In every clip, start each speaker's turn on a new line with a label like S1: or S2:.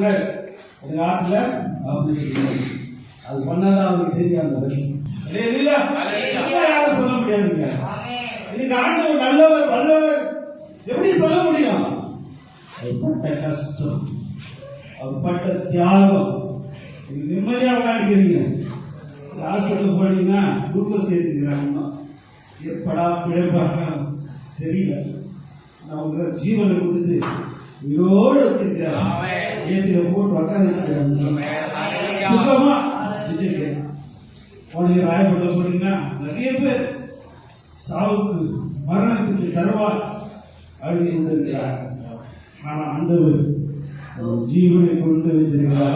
S1: சொன்னார், எனக்கு ஆத்துல ஆபரேஷன் அது பண்ணாதான் அவருக்கு தெரியும் அந்த விஷயம். யாரும் சொல்ல முடியாதுங்க. இன்னைக்கு ஆண்டவர் நல்லவர் வல்லவர் எப்படி சொல்ல முடியும்? அவர் பட்ட கஷ்டம், அவர் பட்ட தியாகம். நிம்மதியா விளையாடுகிறீங்க. ஹாஸ்பிட்டல் போனீங்கன்னா குளுக்கோஸ் சேர்த்துக்கிறாங்க. எப்படா பிழைப்பாங்க தெரியல. அவங்க ஜீவனை கொடுத்து உயிரோடு வச்சிருக்கிறாங்க. ஏசியில போட்டு உட்கார வச்சிருக்காங்க. சுத்தமா வச்சிருக்கேன். உடனே ராயப்பட்ட போனீங்கன்னா நிறைய பேர் சாவுக்கு மரணத்துக்கு தருவார் அழுதி கொண்டிருக்கிறார். ஆனா ஆண்டவர் ஜீவனை கொடுத்து வச்சிருக்கிறார்.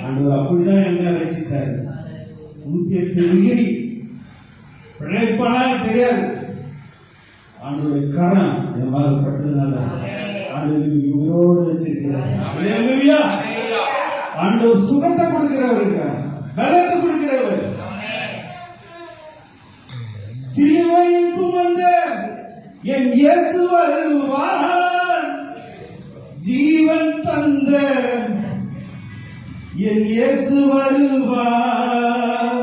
S1: ஆண்டவர் அப்படிதான் என்ன ரசித்தாரு. 108 டிகிரி பிழைப்பானா தெரியாது. ஆண்டவருடைய கரம் என் மேல பட்டதுனால ஆண்டவர் உயிரோடு வச்சிருக்கிறார். ஆண்டவர் சுகத்தை கொடுக்கிறவருக்கு, பலத்தை கொடுக்கிறவர். சிலுவையில் சுமந்த என் இயேசு வருவார், ஜீவன் தந்த என் இயேசு வருவார்.